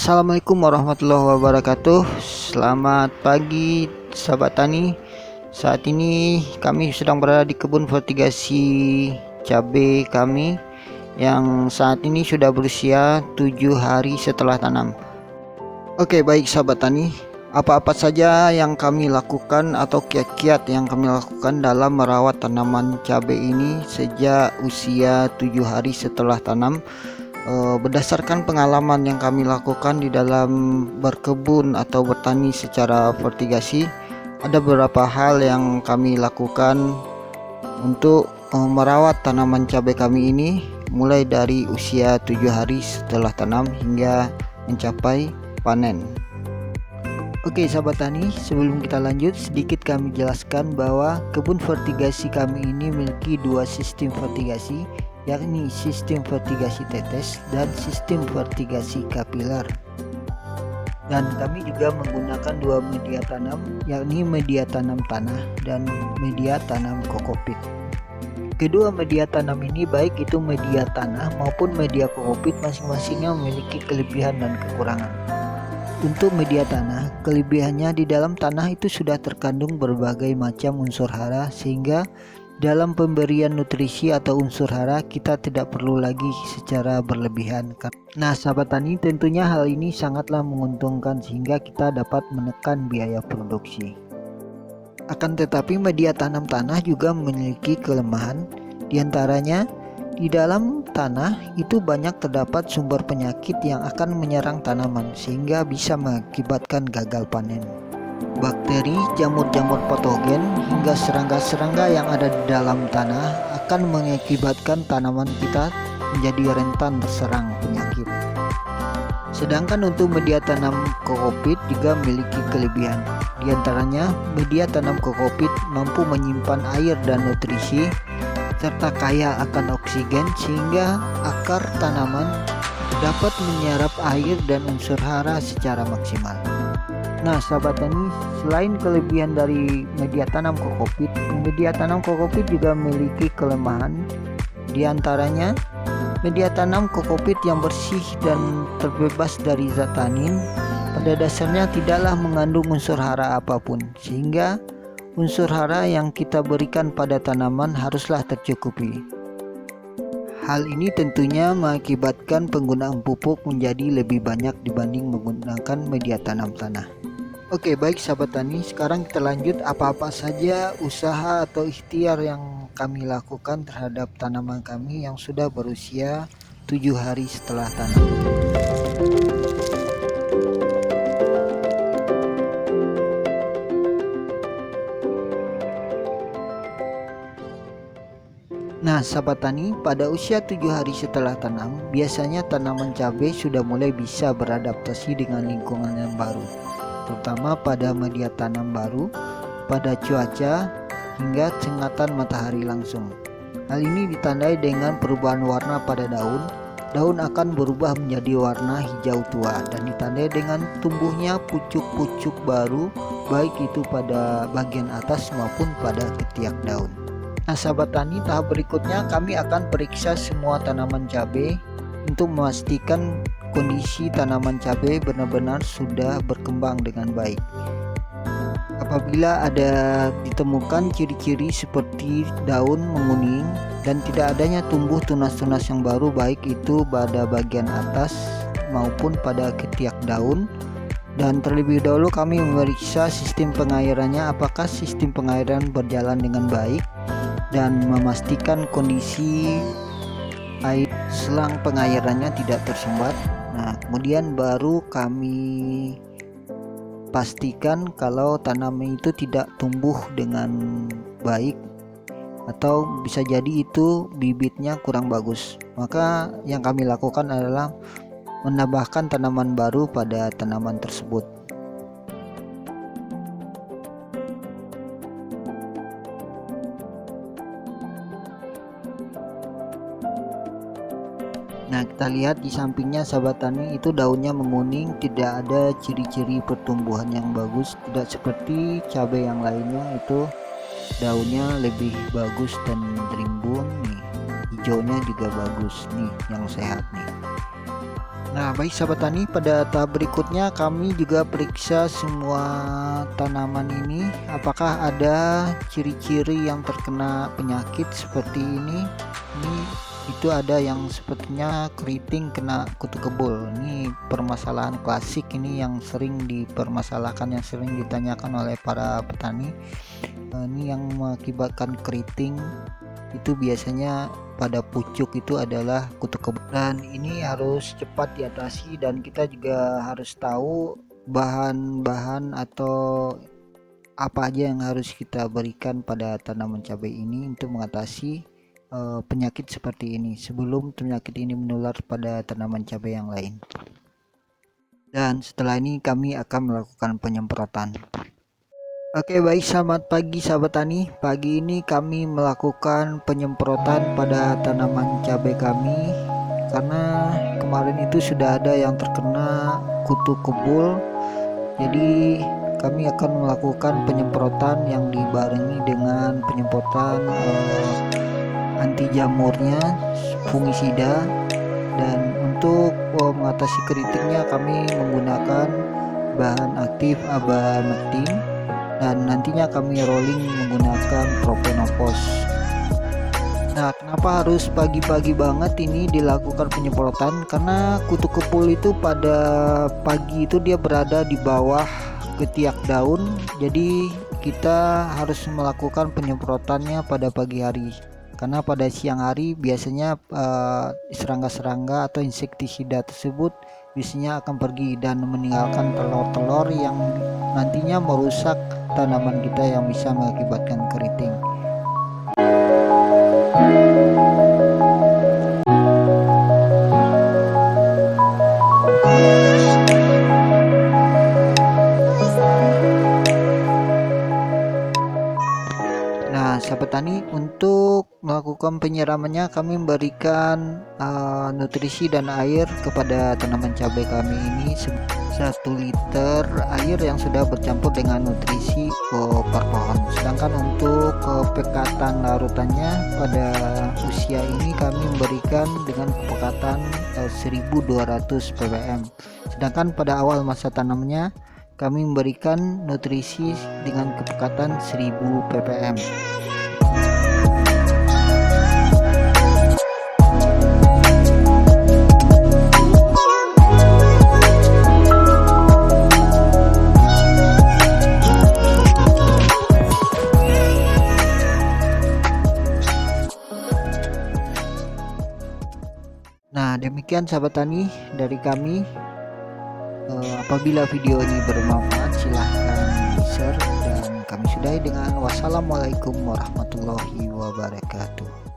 Assalamualaikum warahmatullahi wabarakatuh. Selamat pagi sahabat tani. Saat ini kami sedang berada di kebun vertigasi cabai kami yang saat ini sudah berusia 7 hari setelah tanam. Oke, baik sahabat tani, apa-apa saja yang kami lakukan atau kiat-kiat yang kami lakukan dalam merawat tanaman cabai ini sejak usia 7 hari setelah tanam. Berdasarkan pengalaman yang kami lakukan di dalam berkebun atau bertani secara vertigasi, ada beberapa hal yang kami lakukan untuk merawat tanaman cabai kami ini mulai dari usia 7 hari setelah tanam hingga mencapai panen. Oke sahabat tani, sebelum kita lanjut sedikit kami jelaskan bahwa kebun vertigasi kami ini memiliki dua sistem vertigasi, yakni sistem vertigasi tetes dan sistem vertigasi kapiler. Dan kami juga menggunakan dua media tanam, yakni media tanam tanah dan media tanam kokopit. Kedua media tanam ini, baik itu media tanah maupun media kokopit, masing-masingnya memiliki kelebihan dan kekurangan. Untuk media tanah, kelebihannya di dalam tanah itu sudah terkandung berbagai macam unsur hara, sehingga dalam pemberian nutrisi atau unsur hara kita tidak perlu lagi secara berlebihan. Nah sahabat tani, tentunya hal ini sangatlah menguntungkan sehingga kita dapat menekan biaya produksi. Akan tetapi media tanam tanah juga memiliki kelemahan, diantaranya di dalam tanah itu banyak terdapat sumber penyakit yang akan menyerang tanaman sehingga bisa mengakibatkan gagal panen. Bakteri, jamur-jamur patogen, hingga serangga-serangga yang ada di dalam tanah akan mengakibatkan tanaman kita menjadi rentan terserang penyakit. Sedangkan untuk media tanam kokopit juga memiliki kelebihan. Di antaranya, media tanam kokopit mampu menyimpan air dan nutrisi serta kaya akan oksigen sehingga akar tanaman dapat menyerap air dan unsur hara secara maksimal. Nah sahabat tani, selain kelebihan dari media tanam kokopit juga memiliki kelemahan. Di antaranya, media tanam kokopit yang bersih dan terbebas dari zat tanin pada dasarnya tidaklah mengandung unsur hara apapun, sehingga unsur hara yang kita berikan pada tanaman haruslah tercukupi. Hal ini tentunya mengakibatkan penggunaan pupuk menjadi lebih banyak dibanding menggunakan media tanam tanah. Oke, baik sahabat tani, sekarang kita lanjut apa-apa saja usaha atau ikhtiar yang kami lakukan terhadap tanaman kami yang sudah berusia 7 hari setelah tanam. Nah sahabat tani, pada usia 7 hari setelah tanam, biasanya tanaman cabai sudah mulai bisa beradaptasi dengan lingkungan yang baru, terutama pada media tanam baru, pada cuaca, hingga sengatan matahari langsung. Hal ini ditandai dengan perubahan warna pada daun. Daun akan berubah menjadi warna hijau tua dan ditandai dengan tumbuhnya pucuk-pucuk baru, baik itu pada bagian atas maupun pada ketiak daun. Nah sahabat tani, tahap berikutnya kami akan periksa semua tanaman cabai untuk memastikan kondisi tanaman cabai benar-benar sudah berkembang dengan baik. Apabila ada ditemukan ciri-ciri seperti daun menguning dan tidak adanya tumbuh tunas-tunas yang baru, baik itu pada bagian atas maupun pada ketiak daun, dan terlebih dahulu kami memeriksa sistem pengairannya, apakah sistem pengairan berjalan dengan baik dan memastikan kondisi air selang pengairannya tidak tersumbat. Nah kemudian baru kami pastikan kalau tanaman itu tidak tumbuh dengan baik atau bisa jadi itu bibitnya kurang bagus, maka yang kami lakukan adalah menambahkan tanaman baru pada tanaman tersebut. Nah kita lihat di sampingnya sahabat tani, itu daunnya menguning, tidak ada ciri-ciri pertumbuhan yang bagus, tidak seperti cabai yang lainnya itu daunnya lebih bagus dan berimbun nih, hijaunya juga bagus nih, yang sehat nih. Nah, baik sahabat tani, pada tahap berikutnya kami juga periksa semua tanaman ini apakah ada ciri-ciri yang terkena penyakit seperti ini. Itu ada yang sepertinya keriting kena kutu kebul. Ini permasalahan klasik ini yang sering dipermasalahkan, yang sering ditanyakan oleh para petani. Ini yang mengakibatkan keriting itu biasanya pada pucuk itu adalah kutu kebul, dan ini harus cepat diatasi. Dan kita juga harus tahu bahan-bahan atau apa aja yang harus kita berikan pada tanaman cabai ini untuk mengatasi penyakit seperti ini sebelum penyakit ini menular pada tanaman cabai yang lain. Dan setelah ini kami akan melakukan penyemprotan. Oke, baik, selamat pagi sahabat tani. Pagi ini kami melakukan penyemprotan pada tanaman cabai kami karena kemarin itu sudah ada yang terkena kutu kebul. Jadi kami akan melakukan penyemprotan yang dibarengi dengan penyemprotan anti jamurnya, fungisida. Dan untuk mengatasi keritingnya kami menggunakan bahan aktif abamectin, dan nantinya kami rolling menggunakan propenopos. Nah, kenapa harus pagi-pagi banget ini dilakukan penyemprotan? Karena kutu kebul itu pada pagi itu dia berada di bawah ketiak daun, jadi kita harus melakukan penyemprotannya pada pagi hari. Karena pada siang hari biasanya serangga-serangga atau insektisida tersebut biasanya akan pergi dan meninggalkan telur-telur yang nantinya merusak tanaman kita yang bisa mengakibatkan keriting. Nah, sahabat tani, untuk melakukan penyiramannya kami memberikan nutrisi dan air kepada tanaman cabai kami ini 1 liter air yang sudah bercampur dengan nutrisi per pohon. Sedangkan untuk pekatan larutannya pada usia ini kami memberikan dengan kepekatan 1200 ppm. Sedangkan pada awal masa tanamnya kami memberikan nutrisi dengan kepekatan 1000 ppm. Nah, demikian sahabat tani dari kami. Apabila video ini bermanfaat, silahkan di-share, dan kami sudahi dengan wassalamualaikum warahmatullahi wabarakatuh.